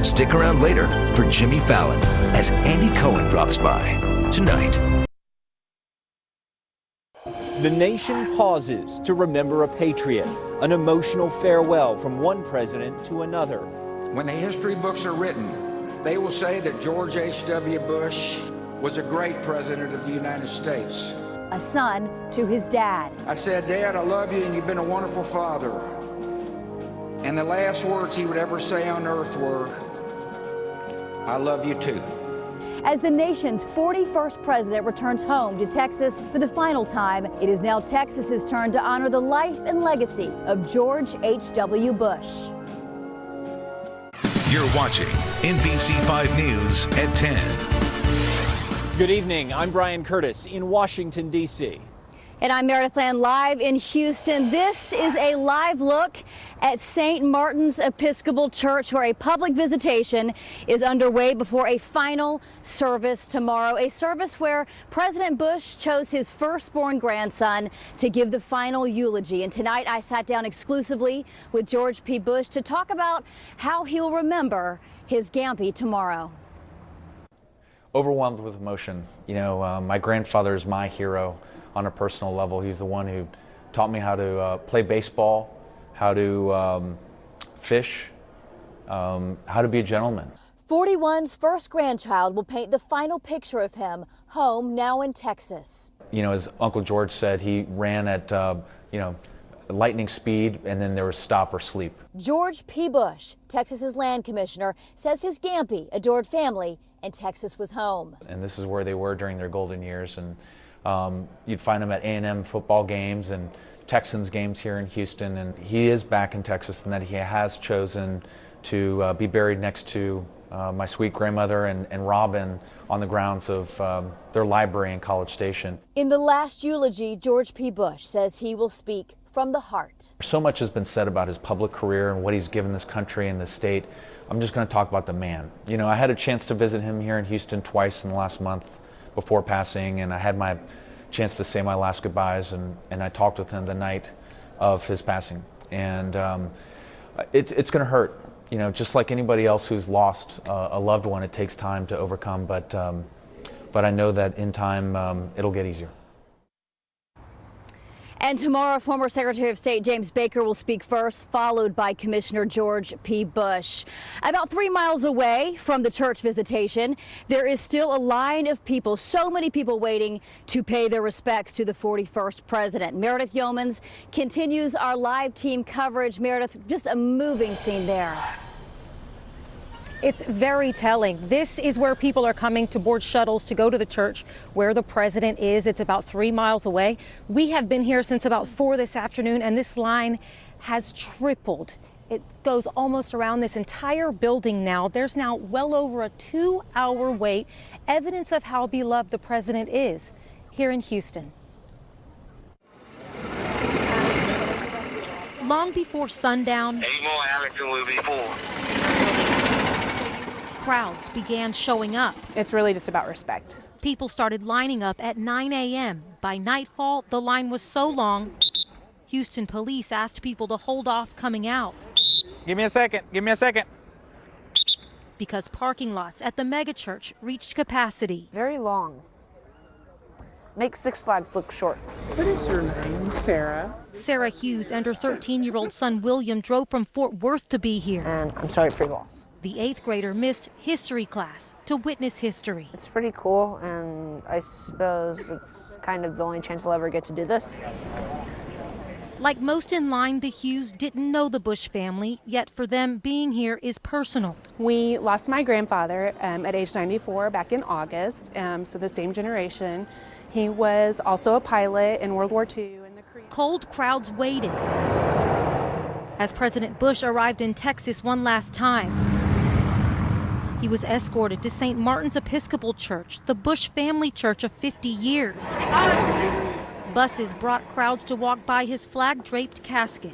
Stick around later for Jimmy Fallon as Andy Cohen drops by tonight. The nation pauses to remember a patriot, an emotional farewell from one president to another. When the history books are written, they will say that George H.W. Bush was a great president of the United States. A son to his dad. I said, Dad, I love you and you've been a wonderful father. And the last words he would ever say on earth were, I love you too. As the nation's 41st president returns home to Texas for the final time, it is now Texas's turn to honor the life and legacy of George H.W. Bush. You're watching NBC 5 News at 10. Good evening. I'm Brian Curtis in Washington, D.C. And I'm Meredith Land live in Houston. This is a live look at St. Martin's Episcopal Church, where a public visitation is underway before a final service tomorrow. A service where President Bush chose his firstborn grandson to give the final eulogy. And tonight I sat down exclusively with George P. Bush to talk about how he'll remember his Gampy tomorrow. Overwhelmed with emotion. You know, my grandfather is my hero. On a personal level, he's the one who taught me how to play baseball, how to fish, how to be a gentleman. 41's first grandchild will paint the final picture of him, home now in Texas. You know, as Uncle George said, he ran at, lightning speed, and then there was stop or sleep. George P. Bush, Texas's land commissioner, says his Gampy adored family, and Texas was home. And this is where they were during their golden years. And you'd find him at A&M football games and Texans games here in Houston, and he is back in Texas, and that he has chosen to be buried next to my sweet grandmother and Robin on the grounds of their library in College Station. In the last eulogy, George P. Bush says he will speak from the heart. So much has been said about his public career and what he's given this country and this state. I'm just going to talk about the man. You know, I had a chance to visit him here in Houston twice in the last month before passing, and I had my chance to say my last goodbyes, and I talked with him the night of his passing. And it's going to hurt, you know, just like anybody else who's lost a loved one. It takes time to overcome, but I know that in time it'll get easier. And tomorrow, former Secretary of State James Baker will speak first, followed by Commissioner George P. Bush. About 3 miles away from the church visitation, there is still a line of people, so many people waiting to pay their respects to the 41st president. Meredith Yeomans continues our live team coverage. Meredith, just a moving scene there. It's very telling. This is where people are coming to board shuttles to go to the church where the president is. It's about 3 miles away. We have been here since about 4 this afternoon, and this line has tripled. It goes almost around this entire building now. There's now well over a 2-hour wait, evidence of how beloved the president is here in Houston. Long before sundown, crowds began showing up. It's really just about respect. People started lining up at 9 a.m. By nightfall, the line was so long, Houston police asked people to hold off coming out. Give me a second. Give me a second. Because parking lots at the megachurch reached capacity. Very long. Make Six Flags look short. What is your name, Sarah? Sarah Hughes and her 13-year-old son William drove from Fort Worth to be here. And I'm sorry for your loss. The 8th grader missed history class to witness history. It's pretty cool, and I suppose it's kind of the only chance I'll ever get to do this. Like most in line, the Hughes didn't know the Bush family, yet for them, being here is personal. We lost my grandfather at age 94 back in August, so the same generation. He was also a pilot in World War II. Cold crowds waited as President Bush arrived in Texas one last time. He was escorted to St. Martin's Episcopal Church, the Bush family church of 50 years. Buses brought crowds to walk by his flag-draped casket.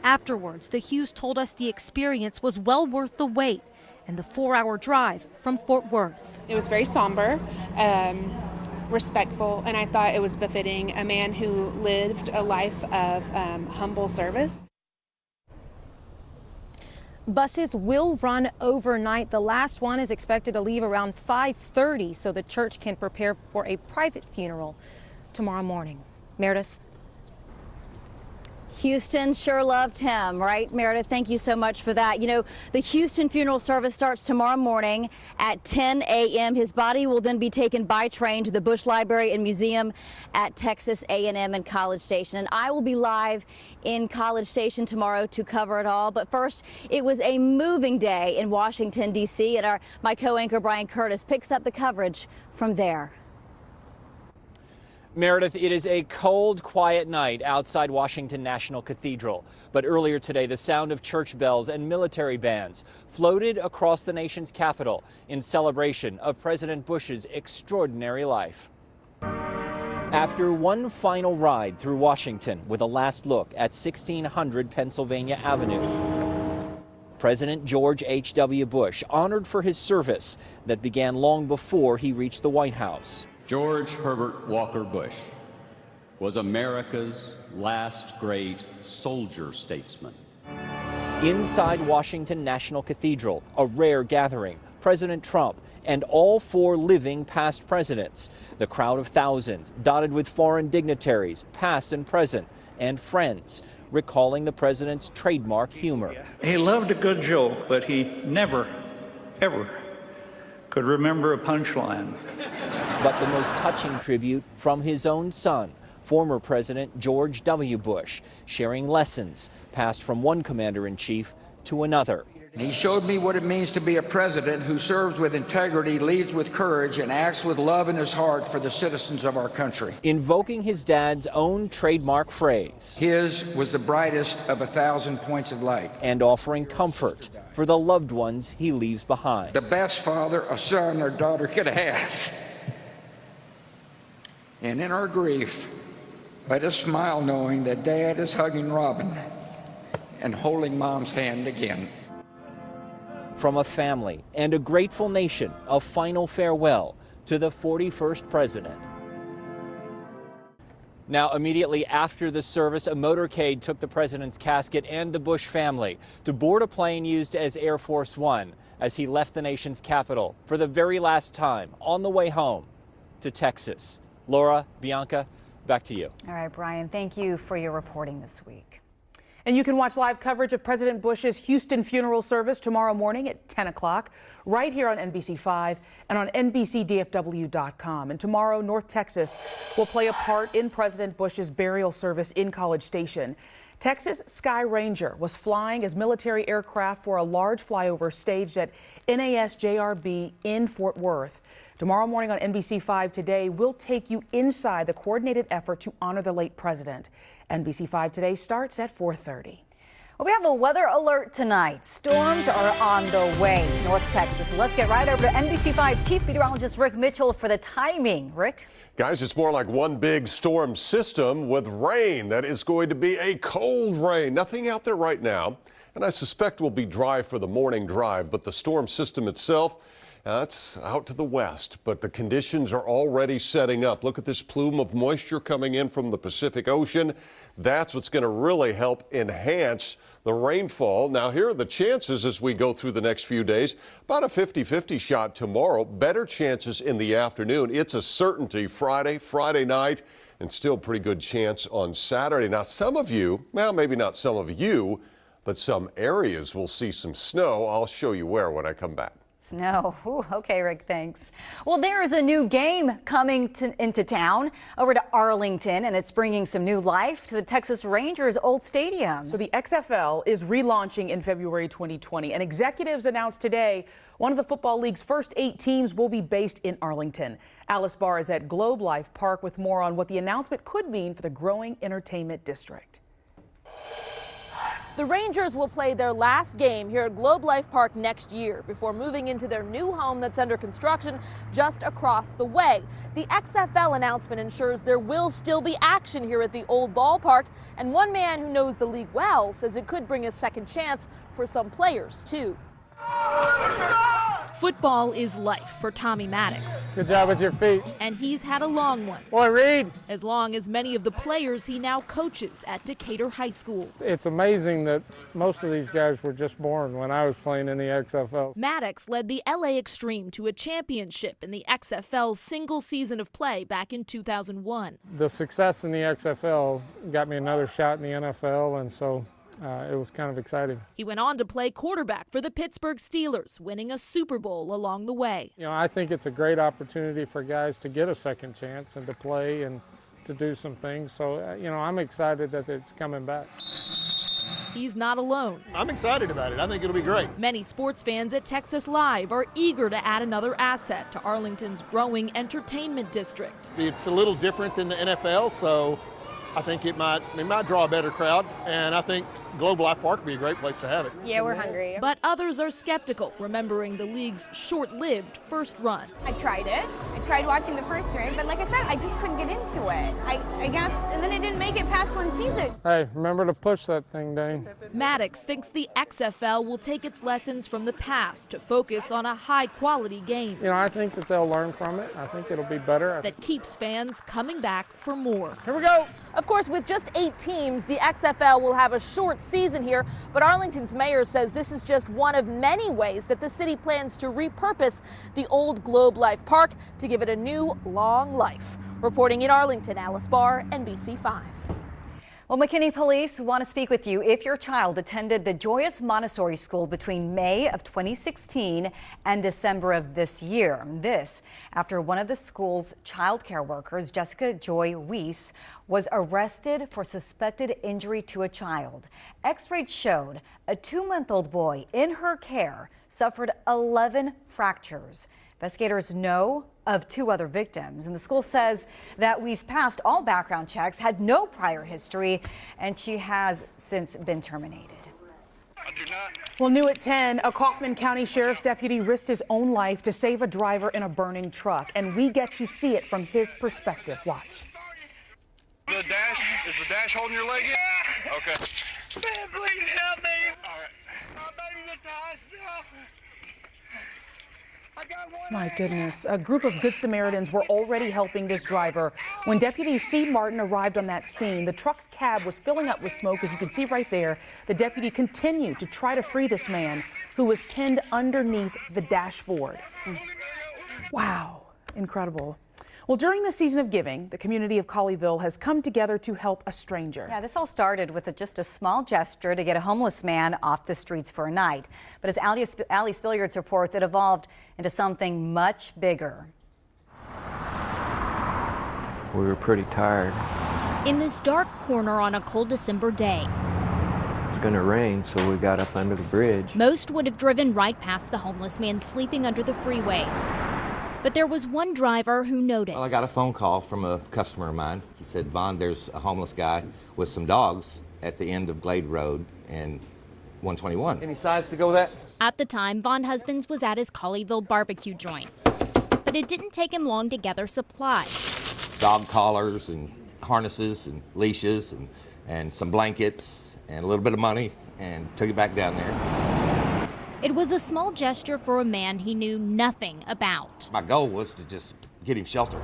Afterwards, the Hughes told us the experience was well worth the wait and the 4-hour drive from Fort Worth. It was very somber, respectful, and I thought it was befitting a man who lived a life of humble service. Buses will run overnight. The last one is expected to leave around 5:30 so the church can prepare for a private funeral tomorrow morning. Meredith. Houston sure loved him, right, Meredith? Thank you so much for that. You know, the Houston funeral service starts tomorrow morning at 10 a.m. His body will then be taken by train to the Bush Library and Museum at Texas A&M and College Station. And I will be live in College Station tomorrow to cover it all. But first, it was a moving day in Washington, D.C., and my co-anchor Brian Curtis picks up the coverage from there. Meredith, it is a cold, quiet night outside Washington National Cathedral. But earlier today, the sound of church bells and military bands floated across the nation's capital in celebration of President Bush's extraordinary life. After one final ride through Washington with a last look at 1600 Pennsylvania Avenue, President George H.W. Bush honored for his service that began long before he reached the White House. George Herbert Walker Bush was America's last great soldier statesman. Inside Washington National Cathedral, a rare gathering, President Trump and all four living past presidents. The crowd of thousands, dotted with foreign dignitaries, past and present, and friends, recalling the president's trademark humor. He loved a good joke, but he never, ever could remember a punchline. But the most touching tribute from his own son, former President George W. Bush, sharing lessons passed from one commander-in-chief to another. He showed me what it means to be a president who serves with integrity, leads with courage, and acts with love in his heart for the citizens of our country. Invoking his dad's own trademark phrase. His was the brightest of 1,000 points of light. And offering comfort for the loved ones he leaves behind. The best father a son or daughter could have. And in our grief, let us smile knowing that Dad is hugging Robin and holding Mom's hand again. From a family and a grateful nation, a final farewell to the 41st president. Now, immediately after the service, a motorcade took the president's casket and the Bush family to board a plane used as Air Force One as he left the nation's capital for the very last time on the way home to Texas. Laura, Bianca, back to you. All right, Brian, thank you for your reporting this week. And you can watch live coverage of President Bush's Houston funeral service tomorrow morning at 10 o'clock right here on NBC5 and on NBCDFW.com. And tomorrow, North Texas will play a part in President Bush's burial service in College Station. Texas Sky Ranger was flying as military aircraft for a large flyover staged at NASJRB in Fort Worth. Tomorrow morning on NBC5 Today, we'll take you inside the coordinated effort to honor the late president. NBC5 Today starts at 4:30. Well, we have a weather alert tonight. Storms are on the way to North Texas. So let's get right over to NBC5 Chief Meteorologist Rick Mitchell for the timing. Rick? Guys, it's more like one big storm system with rain. That is going to be a cold rain. Nothing out there right now. And I suspect will be dry for the morning drive. But the storm system itself, that's out to the west, but the conditions are already setting up. Look at this plume of moisture coming in from the Pacific Ocean. That's what's going to really help enhance the rainfall. Now, here are the chances as we go through the next few days. About a 50-50 shot tomorrow. Better chances in the afternoon. It's a certainty Friday night, and still pretty good chance on Saturday. Now, some of you, well, maybe not some of you, but some areas will see some snow. I'll show you where when I come back. Snow. Ooh, okay, Rick, thanks. Well, there is a new game coming into town over to Arlington, and it's bringing some new life to the Texas Rangers' old stadium. So the XFL is relaunching in February 2020, and executives announced today one of the Football League's first 8 teams will be based in Arlington. Alice Barr is at Globe Life Park with more on what the announcement could mean for the growing entertainment district. The Rangers will play their last game here at Globe Life Park next year before moving into their new home that's under construction just across the way. The XFL announcement ensures there will still be action here at the old ballpark, and one man who knows the league well says it could bring a second chance for some players too. Football is life for Tommy Maddox. Good job with your feet. And he's had a long one. Boy, Reed. As long as many of the players he now coaches at Decatur High School. It's amazing that most of these guys were just born when I was playing in the XFL. Maddox led the LA Extreme to a championship in the XFL's single season of play back in 2001. The success in the XFL got me another shot in the NFL, and so it was kind of exciting. He went on to play quarterback for the Pittsburgh Steelers, winning a Super Bowl along the way. You know, I think it's a great opportunity for guys to get a second chance and to play and to do some things. So, you know, I'm excited that it's coming back. He's not alone. I'm excited about it. I think it'll be great. Many sports fans at Texas Live are eager to add another asset to Arlington's growing entertainment district. It's a little different than the NFL, so I think it might draw a better crowd, and I think Globe Life Park would be a great place to have it. Yeah, we're hungry. But others are skeptical, remembering the league's short-lived first run. I tried it. I tried watching the first run, but like I said, I just couldn't get into it. I guess, and then it didn't make it past one season. Hey, remember to push that thing, Dane. Maddox thinks the XFL will take its lessons from the past to focus on a high-quality game. You know, I think that they'll learn from it. I think it'll be better. That keeps fans coming back for more. Here we go. Of course, with just 8 teams, the XFL will have a short season here, but Arlington's mayor says this is just one of many ways that the city plans to repurpose the old Globe Life Park to give it a new, long life. Reporting in Arlington, Alice Barr, NBC 5. Well, McKinney police want to speak with you if your child attended the Joyous Montessori School between May of 2016 and December of this year. This after one of the school's child care workers, Jessica Joy Weiss, was arrested for suspected injury to a child. X-rays showed a 2-month-old boy in her care suffered 11 fractures. Investigators know of 2 other victims, and the school says that Weiss passed all background checks, had no prior history, and she has since been terminated. Well, new at 10, a Kaufman County Sheriff's deputy risked his own life to save a driver in a burning truck, and we get to see it from his perspective. Watch. Is the dash holding your leg in? Okay. Man, please help me. All right. My baby's at the hospital. My goodness, a group of Good Samaritans were already helping this driver. When Deputy C. Martin arrived on that scene, the truck's cab was filling up with smoke, as you can see right there. The deputy continued to try to free this man who was pinned underneath the dashboard. Wow, incredible. Well, during the season of giving, the community of Colleyville has come together to help a stranger. Yeah, this all started with just a small gesture to get a homeless man off the streets for a night. But as Ali Spilliards reports, it evolved into something much bigger. We were pretty tired. In this dark corner on a cold December day, It was going to rain, so we got up under the bridge. most would have driven right past the homeless man sleeping under the freeway. But there was one driver who noticed. Well, I got a phone call from a customer of mine. He said, Vaughn, there's a homeless guy with some dogs at the end of Glade Road and 121. Any size to go that? At the time, Von Husbands was at his Colleyville barbecue joint. But it didn't take him long to gather supplies. Dog collars and harnesses and leashes and some blankets and a little bit of money, and took it back down there. It was a small gesture for a man he knew nothing about. My goal was to just get him shelter.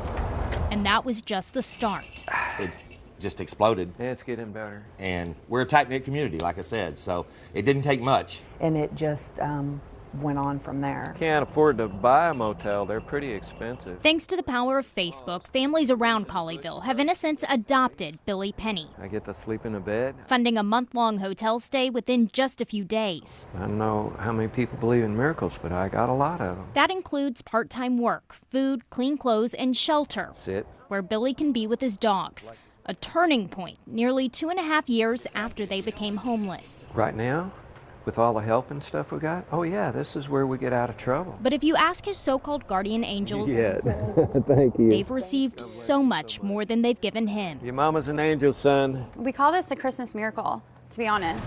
And that was just the start. It just exploded. Yeah, it's getting better. And we're a tight-knit community, like I said, so it didn't take much. And it just went on from there. Can't afford to buy a motel. They're pretty expensive. Thanks to the power of Facebook, families around Colleyville have in a sense adopted Billy Penny, I get to sleep in a bed. funding a month-long hotel stay within just a few days. I don't know how many people believe in miracles, but I got a lot of them. That includes part-time work, food, clean clothes, and shelter, Sit. where Billy can be with his dogs. A turning point nearly 2.5 years after they became homeless. Right now, with all the help and stuff we got, oh yeah, this is where we get out of trouble. But if you ask his so-called guardian angels, Yeah, thank you. they've received so much more than they've given him. Your mama's an angel, son. We call this the Christmas miracle, to be honest.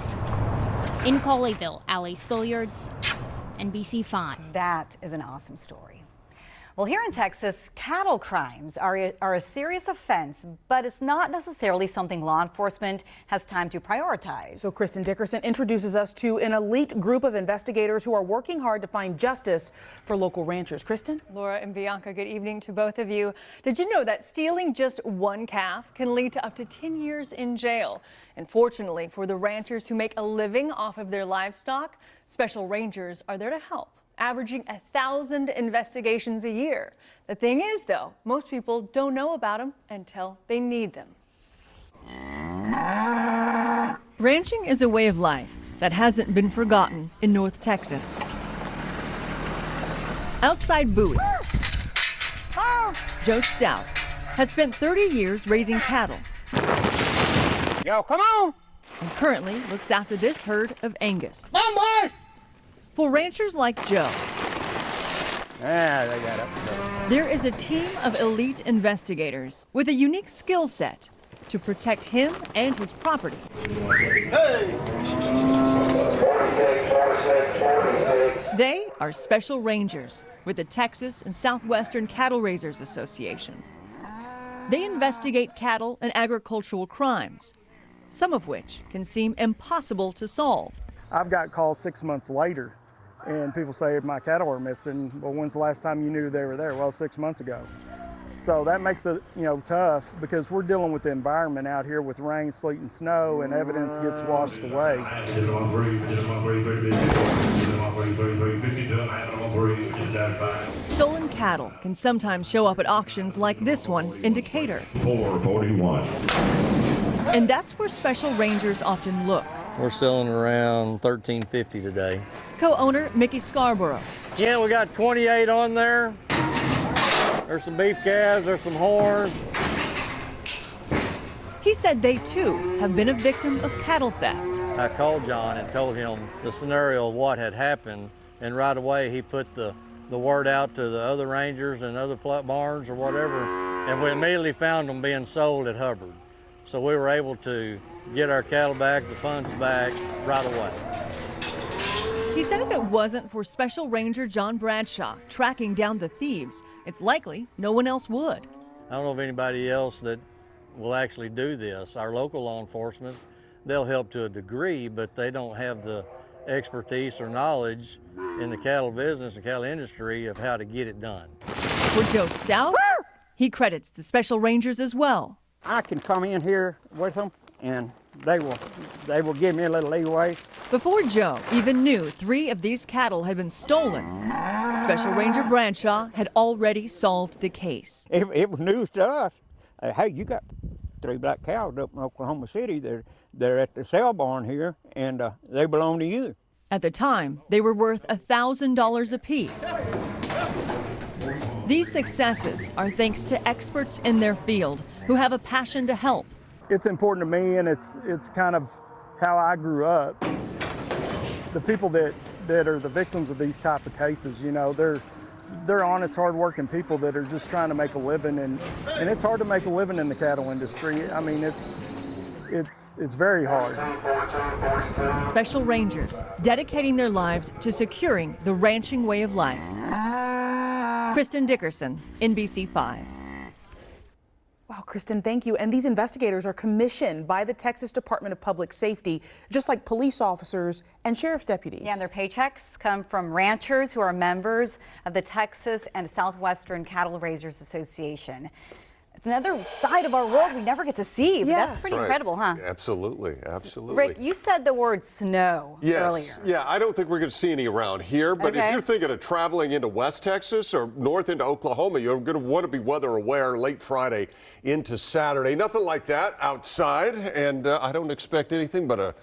In Colleyville, Ali Spilliards, NBC 5. That is an awesome story. Well, here in Texas, cattle crimes are a serious offense, but it's not necessarily something law enforcement has time to prioritize. So Kristen Dickerson introduces us to an elite group of investigators who are working hard to find justice for local ranchers. Kristen? Laura and Bianca, good evening to both of you. Did you know that stealing just one calf can lead to up to 10 years in jail? And fortunately for the ranchers who make a living off of their livestock, special rangers are there to help, averaging 1,000 investigations a year. The thing is, though, most people don't know about them until they need them. Ranching is a way of life that hasn't been forgotten in North Texas. Outside Bowie, Joe Stout has spent 30 years raising cattle. Yo, come on! And currently looks after this herd of Angus. Come on, boy! For ranchers like Joe, they got up. there is a team of elite investigators with a unique skill set to protect him and his property. Hey! They are special rangers with the Texas and Southwestern Cattle Raisers Association. They investigate cattle and agricultural crimes, some of which can seem impossible to solve. I've got calls 6 months later, and people say my cattle are missing. Well, when's the last time you knew they were there? Well, 6 months ago. So that makes it, tough because we're dealing with the environment out here with rain, sleet, and snow, and evidence gets washed away. Stolen cattle can sometimes show up at auctions like this one in Decatur. 441. And that's where special rangers often look. We're selling around $13.50 today. Co-owner Mickey Scarborough. Yeah, we got 28 on there. There's some beef calves, there's some horns. He said they too have been a victim of cattle theft. I called John and told him the scenario of what had happened, and right away he put the word out to the other rangers and other barns or whatever, and we immediately found them being sold at Hubbard. So we were able to get our cattle back, the funds back right away. He said if it wasn't for Special Ranger John Bradshaw tracking down the thieves, it's likely no one else would. I don't know of anybody else that will actually do this. Our local law enforcement, they'll help to a degree, but they don't have the expertise or knowledge in the cattle business and cattle industry of how to get it done. For Joe Stout, he credits the Special Rangers as well. I can come in here with them and they will give me a little leeway. Before Joe even knew 3 of these cattle had been stolen, Special Ranger Bradshaw had already solved the case. It was news to us. Hey, you got 3 black cows up in Oklahoma City. They're at the sale barn here, and they belong to you. At the time, they were worth $1,000 apiece. These successes are thanks to experts in their field who have a passion to help. It's important to me, and it's kind of how I grew up. The people that are the victims of these type of cases, they're honest, hard-working people that are just trying to make a living, and it's hard to make a living in the cattle industry. I mean, it's very hard. Special Rangers dedicating their lives to securing the ranching way of life. Kristen Dickerson, NBC 5. Wow, Kristen, thank you. And these investigators are commissioned by the Texas Department of Public Safety, just like police officers and sheriff's deputies. Yeah, and their paychecks come from ranchers who are members of the Texas and Southwestern Cattle Raisers Association. It's another side of our world we never get to see, but that's pretty incredible, huh? Absolutely, absolutely. Rick, you said the word snow earlier. Yeah, I don't think we're going to see any around here, but if you're thinking of traveling into West Texas or north into Oklahoma, you're going to want to be weather aware late Friday into Saturday. Nothing like that outside, and I don't expect anything but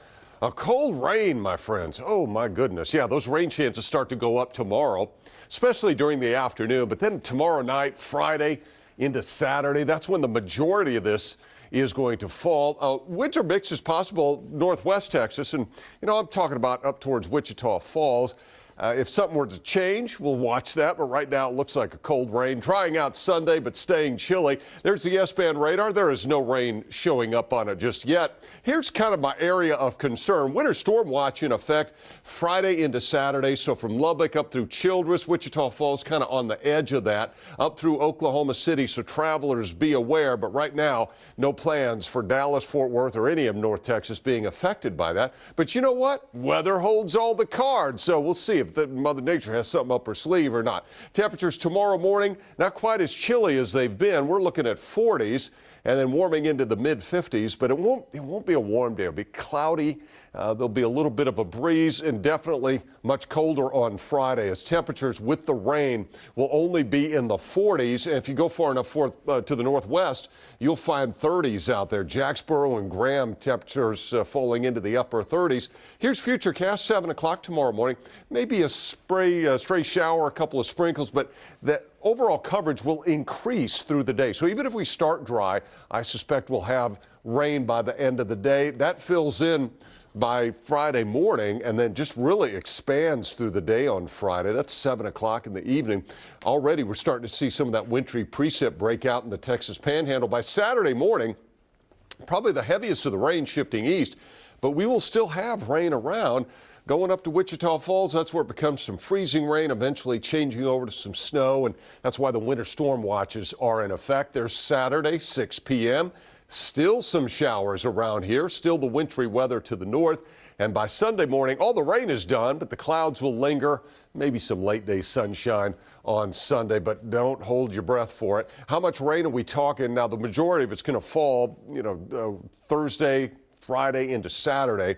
a cold rain, my friends. Oh, my goodness. Yeah, those rain chances start to go up tomorrow, especially during the afternoon, but then tomorrow night, Friday, into Saturday, that's when the majority of this is going to fall. Winter mix is possible northwest Texas, and I'm talking about up towards Wichita Falls. If something were to change, we'll watch that. But right now it looks like a cold rain. Drying out Sunday, but staying chilly. There's the S-band radar. There is no rain showing up on it just yet. Here's kind of my area of concern. Winter storm watch in effect Friday into Saturday. So from Lubbock up through Childress, Wichita Falls, kind of on the edge of that, up through Oklahoma City. So travelers be aware. But right now, no plans for Dallas, Fort Worth, or any of North Texas being affected by that. But you know what? Weather holds all the cards. So we'll see if Mother Nature has something up her sleeve or not. Temperatures tomorrow morning, not quite as chilly as they've been. We're looking at 40s and then warming into the mid-50s, but it won't be a warm day. It'll be cloudy. There'll be a little bit of a breeze and definitely much colder on Friday as temperatures with the rain will only be in the 40s. And if you go far enough to the northwest, you'll find 30s out there. Jacksboro and Graham temperatures falling into the upper 30s. Here's Futurecast, 7 o'clock tomorrow morning. Maybe a stray shower, a couple of sprinkles, but that overall coverage will increase through the day. So even if we start dry, I suspect we'll have rain by the end of the day. That fills in by Friday morning and then just really expands through the day on Friday. That's 7 o'clock in the evening. Already we're starting to see some of that wintry precip break out in the Texas Panhandle. By Saturday morning, probably the heaviest of the rain shifting east, but we will still have rain around. Going up to Wichita Falls, that's where it becomes some freezing rain, eventually changing over to some snow, and that's why the winter storm watches are in effect. There's Saturday, 6 p.m. Still some showers around here, still the wintry weather to the north. And by Sunday morning, all the rain is done, but the clouds will linger. Maybe some late day sunshine on Sunday, but don't hold your breath for it. How much rain are we talking? Now, the majority of it's going to fall, Thursday, Friday into Saturday.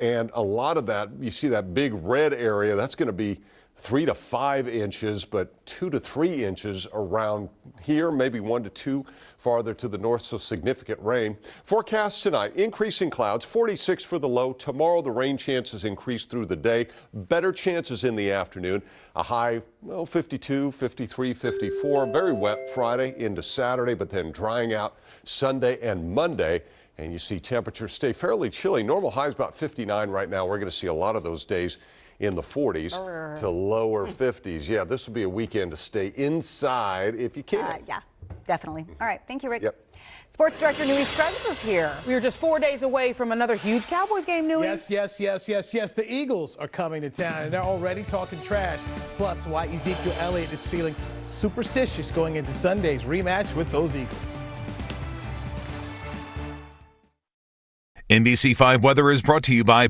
And a lot of that, you see that big red area, that's going to be 3 to 5 inches, but 2 to 3 inches around here, maybe 1 to 2 farther to the north, so significant rain. Forecast tonight, increasing clouds, 46 for the low. Tomorrow, the rain chances increase through the day. Better chances in the afternoon. A high, 52, 53, 54. Very wet Friday into Saturday, but then drying out Sunday and Monday. And you see temperatures stay fairly chilly. Normal high is about 59 right now. We're going to see a lot of those days in the 40s to lower 50s. Yeah, this will be a weekend to stay inside if you can. Yeah, definitely. All right. Thank you, Rick. Yep. Sports director Newey Scruggs is here. We are just 4 days away from another huge Cowboys game, Newey. Yes. The Eagles are coming to town, and they're already talking trash. Plus, why Ezekiel Elliott is feeling superstitious going into Sunday's rematch with those Eagles. NBC5 weather is brought to you by